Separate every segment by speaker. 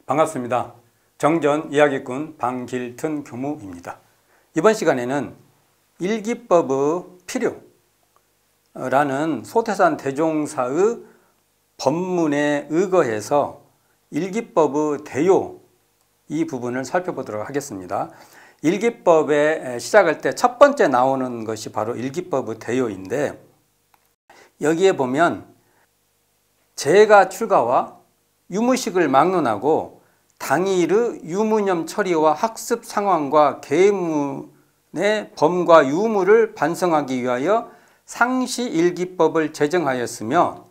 Speaker 1: 반갑습니다. 정전 이야기꾼 방길튼 교무입니다. 이번 시간에는 일기법의 필요라는 소태산 대종사의 법문에 의거해서 일기법의 대요 이 부분을 살펴보도록 하겠습니다. 일기법에 시작할 때 첫 번째 나오는 것이 바로 일기법의 대요인데, 여기에 보면 재가 출가와 유무식을 막론하고 당일의 유무념 처리와 학습 상황과 계문의 범과 유무를 반성하기 위하여 상시일기법을 제정하였으며,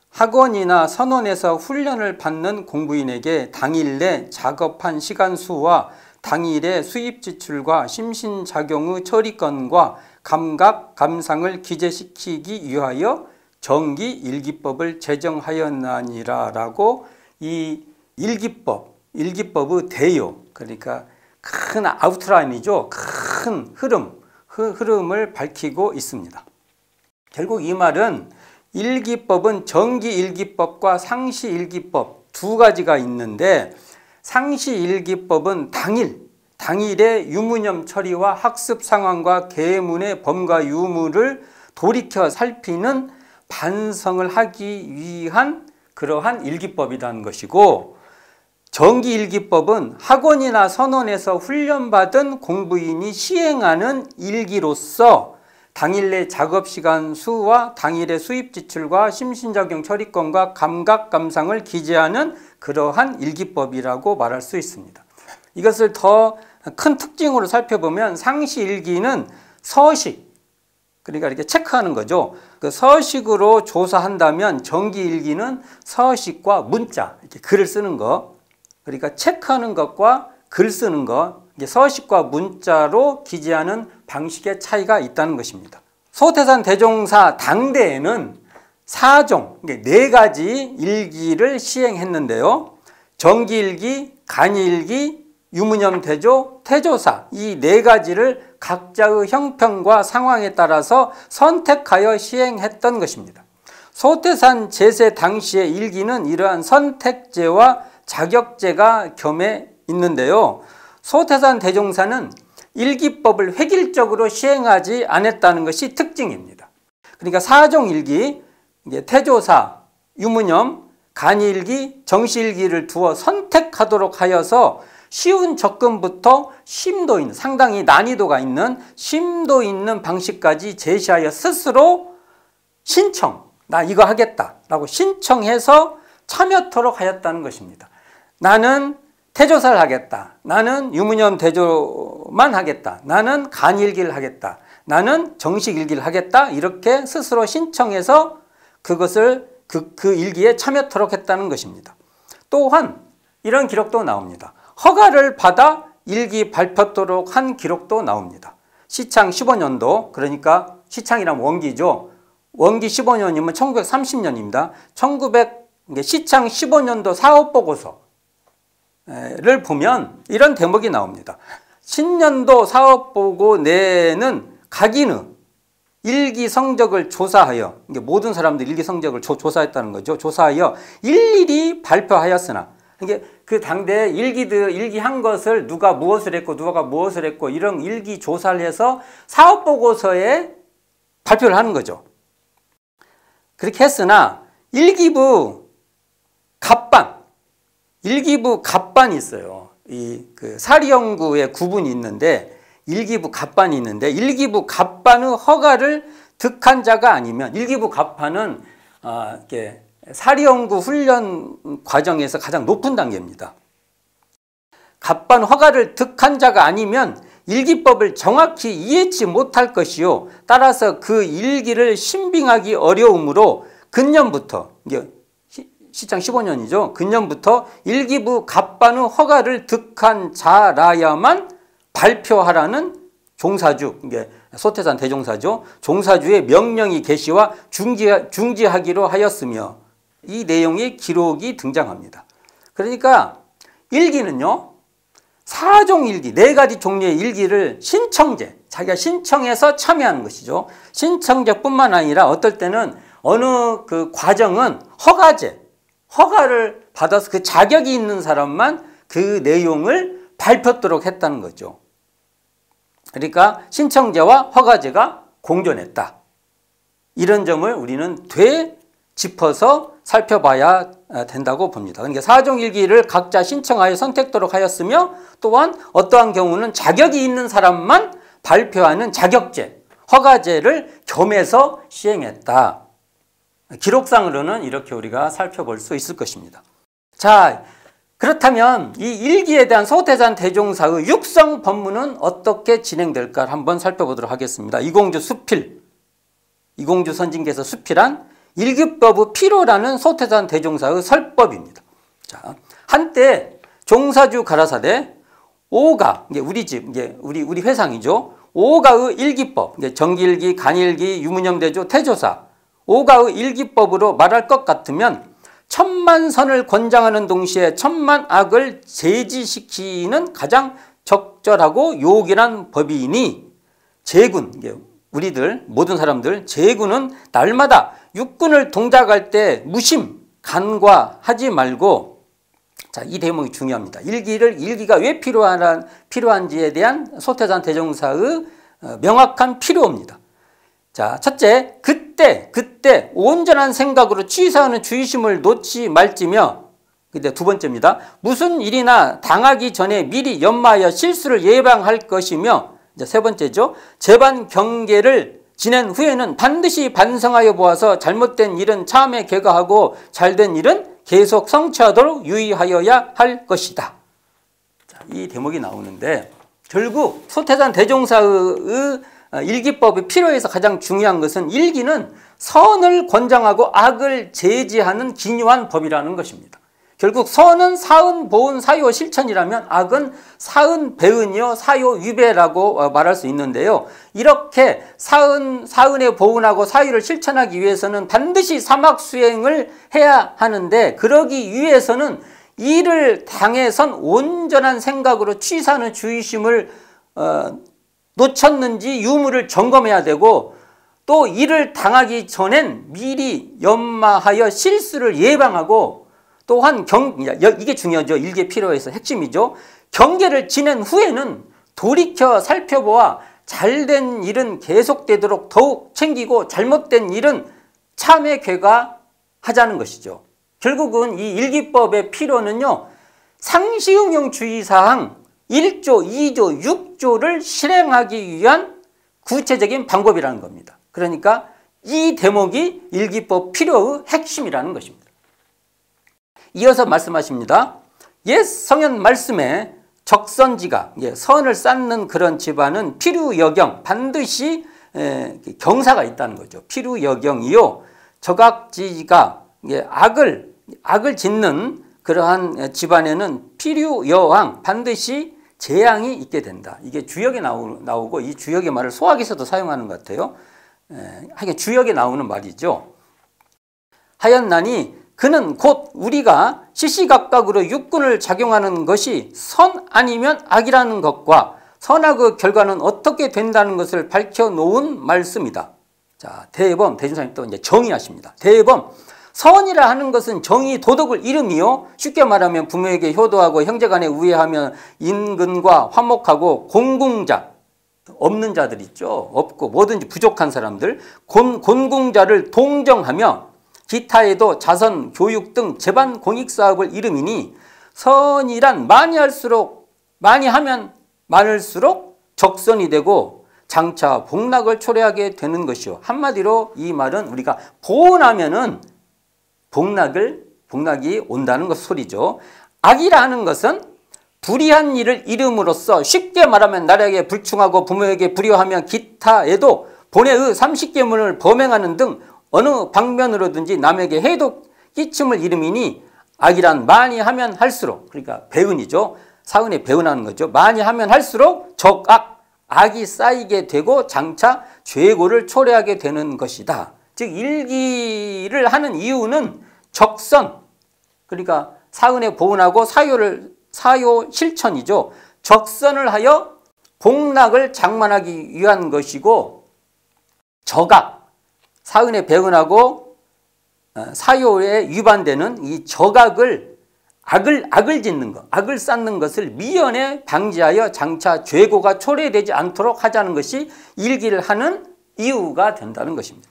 Speaker 1: 학원이나 선원에서 훈련을 받는 공부인에게 당일 내 작업한 시간 수와 당일의 수입 지출과 심신작용의 처리건과 감각, 감상을 기재시키기 위하여 정기일기법을 제정하였나니라 라고 이 일기법의 대요, 그러니까 큰 아웃라인이죠. 큰 흐름을 밝히고 있습니다. 결국 이 말은 일기법은 정기일기법과 상시일기법 두 가지가 있는데, 상시일기법은 당일의 유무념 처리와 학습 상황과 계문의 범과 유무를 돌이켜 살피는 반성을 하기 위한 그러한 일기법이라는 것이고, 정기일기법은 학원이나 선원에서 훈련받은 공부인이 시행하는 일기로서 당일 내 작업시간 수와 당일의 수입 지출과 심신작용 처리건과 감각, 감상을 기재하는 그러한 일기법이라고 말할 수 있습니다. 이것을 더 큰 특징으로 살펴보면 상시일기는 서식, 그러니까 이렇게 체크하는 거죠. 그 서식으로 조사한다면 정기일기는 서식과 문자, 이렇게 글을 쓰는 거, 그러니까 체크하는 것과 글 쓰는 것, 서식과 문자로 기재하는 방식의 차이가 있다는 것입니다. 소태산 대종사 당대에는 4종, 4가지 일기를 시행했는데요. 정기일기, 간이일기, 유무념 대조, 태조사, 이 4가지를 각자의 형편과 상황에 따라서 선택하여 시행했던 것입니다. 소태산 제세 당시의 일기는 이러한 선택제와 자격제가 겸해 있는데요. 소태산 대종사는 일기법을 획일적으로 시행하지 않았다는 것이 특징입니다. 그러니까 4종 일기, 태조사, 유무념, 간이일기, 정시일기를 두어 선택하도록 하여서 쉬운 접근부터 심도 있는, 상당히 난이도가 있는 심도 있는 방식까지 제시하여 스스로 신청, 나 이거 하겠다 라고 신청해서 참여토록 하였다는 것입니다. 나는 태조사를 하겠다, 나는 유무념 대조만 하겠다, 나는 간일기를 하겠다, 나는 정식일기를 하겠다, 이렇게 스스로 신청해서 그것을 그 일기에 참여토록 했다는 것입니다. 또한 이런 기록도 나옵니다. 허가를 받아 일기 발표토록 한 기록도 나옵니다. 시창 15년도, 그러니까 시창이란 원기죠. 원기 15년이면 1930년입니다. 시창 15년도 사업보고서를 보면 이런 대목이 나옵니다. 신년도 사업보고 내는 각인의 일기 성적을 조사하여, 모든 사람들이 일기 성적을 조사했다는 거죠. 조사하여 일일이 발표하였으나, 그 당대에 일기한 것을 누가 무엇을 했고 누가 무엇을 했고 이런 일기 조사를 해서 사업보고서에 발표를 하는 거죠. 그렇게 했으나 일기부 갑반이 있어요. 그 사리연구의 구분이 있는데 일기부 갑반이 있는데, 일기부 갑반의 허가를 득한 자가 아니면, 일기부 갑반은 사리연구 훈련 과정에서 가장 높은 단계입니다. 갑반 허가를 득한 자가 아니면 일기법을 정확히 이해치 못할 것이요, 따라서 그 일기를 신빙하기 어려우므로 근년부터, 시창 15년이죠. 근년부터 일기부 갑반의 허가를 득한 자라야만 발표하라는 종사주, 소태산 대종사죠. 종사주의 명령이 계시와 중지하기로 하였으며, 이 내용의 기록이 등장합니다. 그러니까 일기는요, 4종 일기, 4가지 종류의 일기를 신청제, 자기가 신청해서 참여하는 것이죠. 신청제뿐만 아니라 어떨 때는 어느 그 과정은 허가를 받아서 그 자격이 있는 사람만 그 내용을 발표토록 했다는 거죠. 그러니까 신청제와 허가제가 공존했다. 이런 점을 우리는 되짚어서 살펴봐야 된다고 봅니다. 그러니까 사종일기를 각자 신청하여 선택토록 하였으며 또한 어떠한 경우는 자격이 있는 사람만 발표하는 자격제, 허가제를 겸해서 시행했다. 기록상으로는 이렇게 우리가 살펴볼 수 있을 것입니다. 자, 그렇다면 이 일기에 대한 소태산 대종사의 육성 법문은 어떻게 진행될까 한번 살펴보도록 하겠습니다. 이공주 수필, 이공주 선진께서 수필한 일기법의 필요라는 소태산 대종사의 설법입니다. 자, 한때 종사주 가라사대 오가, 이게 우리 집, 이게 우리 회상이죠. 오가의 일기법, 정기일기, 간일기, 유문영대조, 태조사, 오가의 일기법으로 말할 것 같으면 천만선을 권장하는 동시에 천만악을 제지시키는 가장 적절하고 요긴한 법이니 제군, 우리들 모든 사람들 제군은 날마다 육군을 동작할 때 무심, 간과하지 말고, 자, 이 대목이 중요합니다. 일기가 왜 필요한지에 대한 소태산 대종사의 명확한 필요입니다. 자, 첫째, 그때 온전한 생각으로 취사하는 주의심을 놓지 말지며, 근데 두 번째입니다. 무슨 일이나 당하기 전에 미리 연마하여 실수를 예방할 것이며, 이제 세 번째죠. 재반 경계를 지낸 후에는 반드시 반성하여 보아서 잘못된 일은 참에 개가하고 잘된 일은 계속 성취하도록 유의하여야 할 것이다. 자, 이 대목이 나오는데 결국 소태산 대종사의 일기법이 필요해서 가장 중요한 것은 일기는 선을 권장하고 악을 제지하는 기묘한 법이라는 것입니다. 결국 선은 사은, 보은, 사요, 실천이라면 악은 사은, 배은이요, 사요, 위배라고 말할 수 있는데요. 이렇게 사은에 보은하고 사유를 실천하기 위해서는 반드시 사막 수행을 해야 하는데 그러기 위해서는 이를 당해선 온전한 생각으로 취사하는 주의심을 놓쳤는지 유무를 점검해야 되고 또 이를 당하기 전엔 미리 연마하여 실수를 예방하고 또한 이게 중요하죠. 일기에 필요해서 핵심이죠. 경계를 지낸 후에는 돌이켜 살펴보아 잘된 일은 계속되도록 더욱 챙기고 잘못된 일은 참에 궤가하자는 것이죠. 결국은 이 일기법의 필요는요. 상시응용 주의사항 1조, 2조, 6조를 실행하기 위한 구체적인 방법이라는 겁니다. 그러니까 이 대목이 일기법 필요의 핵심이라는 것입니다. 이어서 말씀하십니다. 옛 성현 말씀에 적선지가 선을 쌓는 그런 집안은 필요여경 반드시 경사가 있다는 거죠. 필요여경이요. 저각지가 악을 짓는 그러한 집안에는 필요여왕 반드시 재앙이 있게 된다. 이게 주역에 나오고 이 주역의 말을 소학에서도 사용하는 것 같아요. 하긴 주역에 나오는 말이죠. 하였나니 그는 곧 우리가 시시각각으로 육군을 작용하는 것이 선 아니면 악이라는 것과 선악의 결과는 어떻게 된다는 것을 밝혀놓은 말씀이다. 자, 대범, 대준사님 또 이제 정의하십니다. 대범, 선이라 하는 것은 정의, 도덕을 이름이요. 쉽게 말하면 부모에게 효도하고 형제간에 우애하며 인근과 화목하고 공궁자, 없는 자들 있죠. 없고 뭐든지 부족한 사람들, 곤궁자를 동정하며 기타에도 자선, 교육 등 재반 공익사업을 이름이니 선이란 많이 하면 많을수록 적선이 되고 장차 복락을 초래하게 되는 것이요. 한마디로 이 말은 우리가 보온하면은 복락이 온다는 것 소리죠. 악이라는 것은 불의한 일을 이름으로써 쉽게 말하면 나라에게 불충하고 부모에게 불효하며 기타에도 본래의 30계문을 범행하는 등 어느 방면으로든지 남에게 해도 끼침을 이름이니 악이란 많이 하면 할수록 그러니까 배은이죠. 사은에 배은하는 거죠. 많이 하면 할수록 적악, 악이 쌓이게 되고 장차 죄고를 초래하게 되는 것이다. 즉 일기를 하는 이유는 적선 그러니까 사은에 보은하고 사요 실천이죠. 적선을 하여 복락을 장만하기 위한 것이고 적악 사은에 배은하고 사요에 위반되는 이 저각을 악을 짓는 것, 악을 쌓는 것을 미연에 방지하여 장차 죄고가 초래되지 않도록 하자는 것이 일기를 하는 이유가 된다는 것입니다.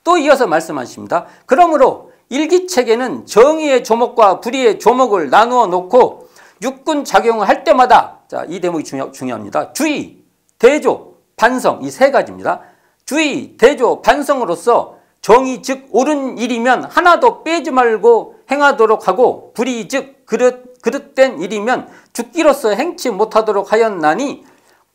Speaker 1: 또 이어서 말씀하십니다. 그러므로 일기책에는 정의의 조목과 불의의 조목을 나누어 놓고 육군 작용을 할 때마다, 자, 이 대목이 중요합니다. 주의, 대조, 반성, 이 세 가지입니다. 주의, 대조, 반성으로서 정의 즉 옳은 일이면 하나도 빼지 말고 행하도록 하고, 불의 즉 그릇된 일이면 죽기로서 행치 못하도록 하였나니,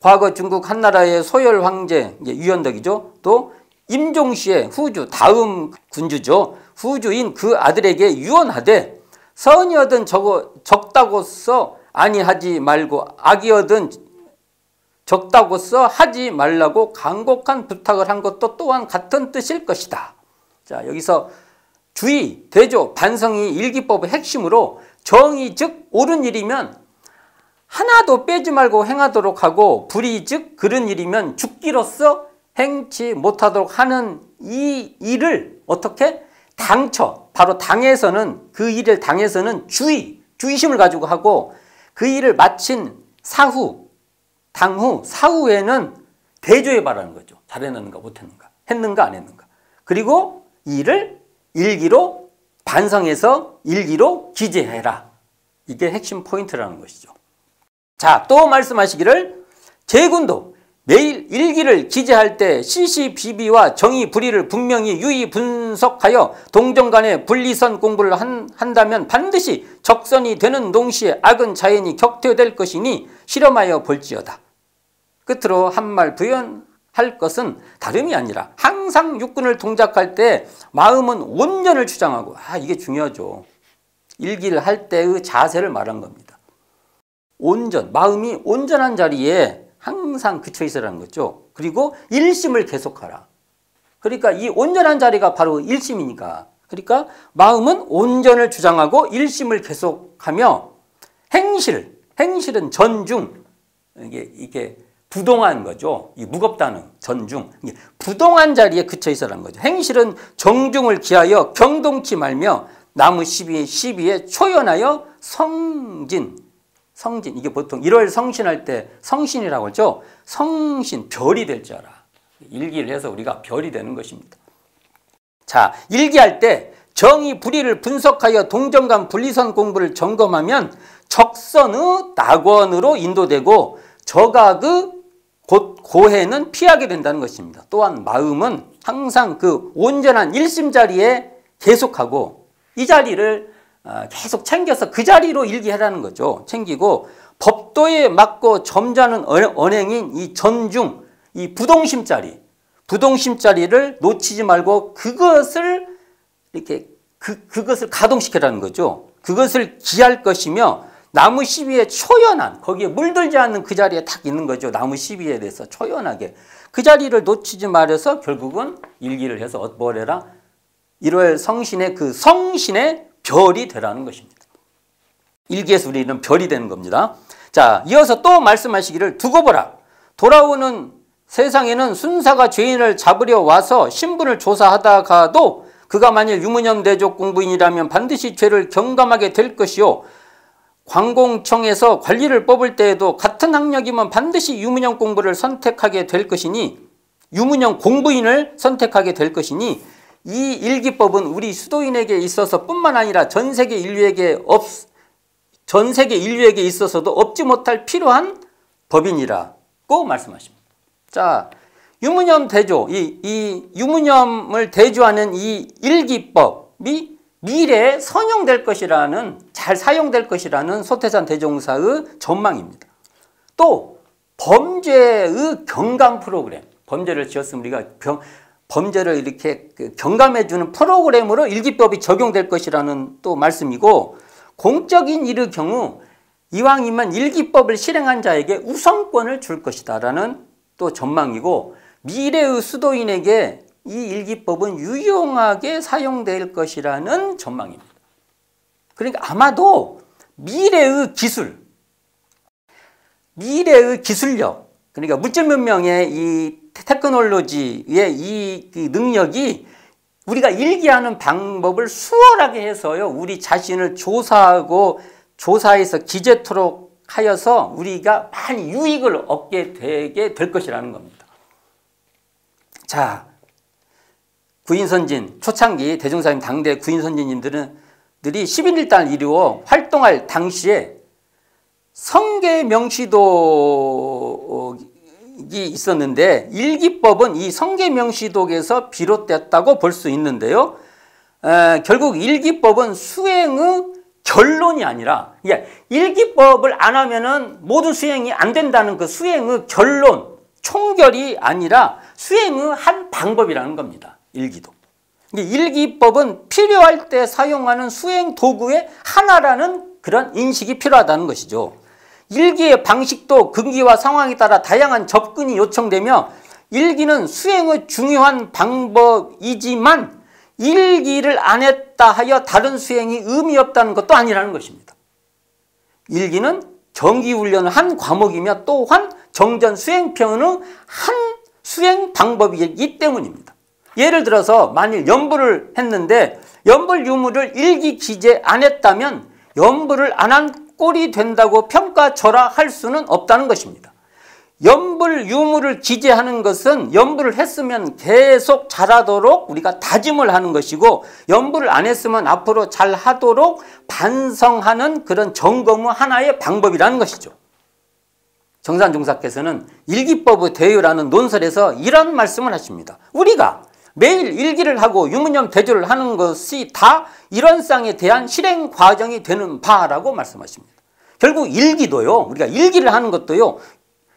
Speaker 1: 과거 중국 한나라의 소열 황제, 유현덕이죠. 또 임종시의 후주, 다음 군주죠. 후주인 그 아들에게 유언하되, 선이여든 적다고서 아니하지 말고 악이여든 적다고서 하지 말라고 간곡한 부탁을 한 것도 또한 같은 뜻일 것이다. 자, 여기서 주의, 대조, 반성이 일기법의 핵심으로 정의 즉 옳은 일이면 하나도 빼지 말고 행하도록 하고, 불의 즉 그른 일이면 죽기로서 행치 못하도록 하는 이 일을 어떻게? 당처, 바로 당에서는, 그 일을 당에서는 주의심을 가지고 하고, 그 일을 마친 사후, 당후, 사후에는 대조해 바라는 거죠. 잘해냈는가 못했는가, 했는가 안 했는가. 그리고 이 일을 일기로 반성해서 일기로 기재해라. 이게 핵심 포인트라는 것이죠. 자, 또 말씀하시기를, 제군도 매일 일기를 기재할 때 시시비비와 정의 불의를 분명히 유의 분석하여 동정 간의 분리선 공부를 한다면 반드시 적선이 되는 동시에 악은 자연히 격퇴될 것이니 실험하여 볼지어다. 끝으로 한 말 부연할 것은 다름이 아니라 항상 육군을 동작할 때 마음은 온전을 주장하고, 이게 중요하죠. 일기를 할 때의 자세를 말한 겁니다. 온전, 마음이 온전한 자리에 항상 그쳐 있으라는 거죠. 그리고 일심을 계속하라. 그러니까 이 온전한 자리가 바로 일심이니까. 그러니까 마음은 온전을 주장하고 일심을 계속하며, 행실은 전중, 이게 부동한 거죠. 이 무겁다는 전중, 부동한 자리에 그쳐 있으라는 거죠. 행실은 정중을 기하여 경동치 말며 나무 시비에 초연하여 성진, 이게 보통 1월 성신할 때 성신이라고 하죠. 성신, 별이 될 줄 알아. 일기를 해서 우리가 별이 되는 것입니다. 자, 일기할 때 정의 불의를 분석하여 동정간 분리선 공부를 점검하면 적선의 낙원으로 인도되고 적악의 고해는 피하게 된다는 것입니다. 또한 마음은 항상 그 온전한 일심 자리에 계속하고, 이 자리를 계속 챙겨서 그 자리로 일기하라는 거죠. 챙기고 법도에 맞고 점잖은 언행인 이 전중, 이 부동심 자리를 놓치지 말고 그것을 이렇게 그것을 가동시키라는 거죠. 그것을 기할 것이며, 나무 시비에 초연한, 거기에 물들지 않는 그 자리에 딱 있는 거죠. 나무 시비에 대해서 초연하게 그 자리를 놓치지 말아서 결국은 일기를 해서 뭘 해라? 1월 성신의 그 성신의 별이 되라는 것입니다. 일기에서 우리는 별이 되는 겁니다. 자, 이어서 또 말씀하시기를, 두고 보라. 돌아오는 세상에는 순사가 죄인을 잡으려 와서 신분을 조사하다가도 그가 만일 유무념 대족 공부인이라면 반드시 죄를 경감하게 될 것이요, 관공청에서 관리를 뽑을 때에도 같은 학력이면 반드시 유무념 공부를 선택하게 될 것이니, 유무념 공부인을 선택하게 될 것이니, 이 일기법은 우리 수도인에게 있어서 뿐만 아니라 전 세계 인류에게 있어서도 없지 못할 필요한 법이니라고 말씀하십니다. 자, 유무념 대조, 이 유무념을 대조하는 이 일기법이 미래에 선용될 것이라는, 잘 사용될 것이라는 소태산 대종사의 전망입니다. 또 범죄의 경감 프로그램, 범죄를 지었으면 우리가 범죄를 이렇게 경감해주는 프로그램으로 일기법이 적용될 것이라는 또 말씀이고, 공적인 일의 경우 이왕이면 일기법을 실행한 자에게 우선권을 줄 것이다라는 또 전망이고, 미래의 수도인에게 이 일기법은 유용하게 사용될 것이라는 전망입니다. 그러니까 아마도 미래의 기술력, 그러니까 물질 문명의 이 테크놀로지의 이 능력이 우리가 일기하는 방법을 수월하게 해서요, 우리 자신을 조사하고 조사해서 기재토록 하여서 우리가 많이 유익을 얻게 되게 될 것이라는 겁니다. 자, 구인선진, 초창기 대종사님 당대 구인선진님들이 11일달 이루어 활동할 당시에 성계 명시독이 있었는데 일기법은 이 성계 명시독에서 비롯됐다고 볼 수 있는데요. 결국 일기법은 수행의 결론이 아니라, 일기법을 안 하면은 모든 수행이 안 된다는 그 수행의 결론, 총결이 아니라 수행의 한 방법이라는 겁니다. 일기도. 일기법은 필요할 때 사용하는 수행 도구의 하나라는 그런 인식이 필요하다는 것이죠. 일기의 방식도 근기와 상황에 따라 다양한 접근이 요청되며 일기는 수행의 중요한 방법이지만 일기를 안 했다 하여 다른 수행이 의미 없다는 것도 아니라는 것입니다. 일기는 정기훈련의 한 과목이며 또한 정전 수행편의 한 수행 방법이기 때문입니다. 예를 들어서 만일 연불을 했는데 연불 유무를 일기 기재 안 했다면 연불을 안 한 꼴이 된다고 평가절하할 수는 없다는 것입니다. 연불 유무를 기재하는 것은 연불을 했으면 계속 잘하도록 우리가 다짐을 하는 것이고 연불을 안 했으면 앞으로 잘하도록 반성하는 그런 점검의 하나의 방법이라는 것이죠. 정산종사께서는 일기법의 대유라는 논설에서 이런 말씀을 하십니다. 우리가 매일 일기를 하고 유문념 대조를 하는 것이 다 이런 쌍에 대한 실행 과정이 되는 바라고 말씀하십니다. 결국 일기도요, 우리가 일기를 하는 것도요,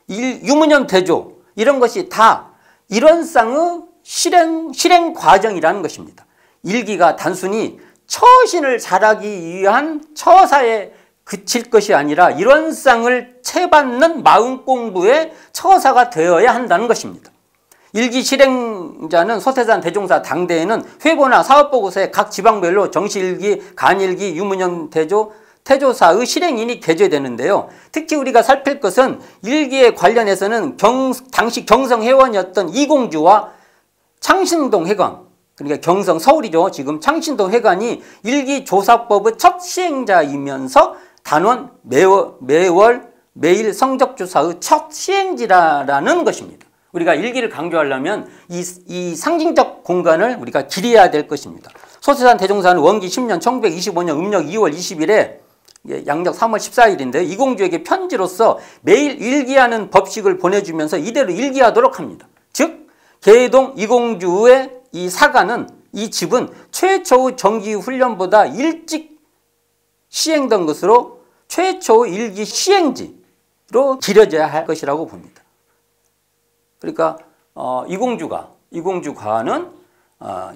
Speaker 1: 유문념 대조 이런 것이 다 이런 쌍의 실행 과정이라는 것입니다. 일기가 단순히 처신을 잘하기 위한 처사에 그칠 것이 아니라 이런 쌍을 채받는 마음 공부의 처사가 되어야 한다는 것입니다. 일기 실행자는 소태산 대종사 당대에는 회고나 사업보고서에 각 지방별로 정시일기, 간일기, 유문념 대조, 태조사의 실행인이 게재되는데요. 특히 우리가 살필 것은 일기에 관련해서는 당시 경성회관이었던 이공주와 창신동 회관, 그러니까 경성 서울이죠. 지금 창신동 회관이 일기조사법의 첫 시행자이면서 단원 매월 매일 성적조사의 첫 시행지라는 것입니다. 우리가 일기를 강조하려면 이 상징적 공간을 우리가 기리해야 될 것입니다. 소태산 대종사는 원기 10년 1925년 음력 2월 20일에 양력 3월 14일인데 이공주에게 편지로서 매일 일기하는 법식을 보내주면서 이대로 일기하도록 합니다. 즉 계동 이공주의 이 사가는 이 집은 최초의 정기훈련보다 일찍 시행된 것으로 최초의 일기 시행지로 기려져야 할 것이라고 봅니다. 그러니까 이공주가는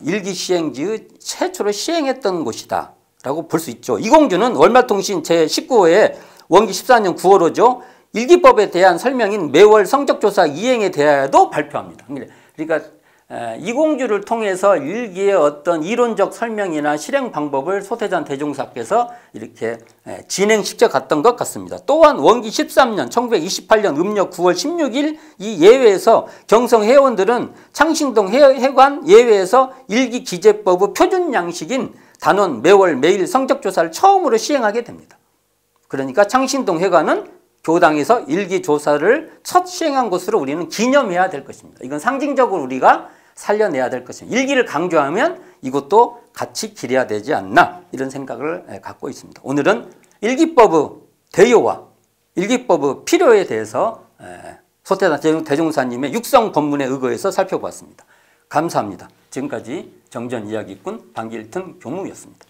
Speaker 1: 일기 시행지의 최초로 시행했던 곳이다 라고 볼 수 있죠. 이공주는 월말통신 제19호에 원기 14년 9월호죠. 일기법에 대한 설명인 매월 성적조사 이행에 대하여도 발표합니다. 그러니까 이공주를 통해서 일기의 어떤 이론적 설명이나 실행 방법을 소태산 대종사께서 이렇게 진행시켜 갔던 것 같습니다. 또한 원기 13년 1928년 음력 9월 16일 이 예외에서 경성 회원들은 창신동 회관 예외에서 일기 기재법의 표준 양식인 단원 매월 매일 성적조사를 처음으로 시행하게 됩니다. 그러니까 창신동 회관은 교당에서 일기조사를 첫 시행한 것으로 우리는 기념해야 될 것입니다. 이건 상징적으로 우리가 살려내야 될 것입니다. 일기를 강조하면 이것도 같이 기려야 되지 않나 이런 생각을 갖고 있습니다. 오늘은 일기법의 대요와 일기법의 필요에 대해서 소태산 대종사님의 육성 법문에 의거해서 살펴보았습니다. 감사합니다. 지금까지 정전 이야기꾼 방길튼 교무였습니다.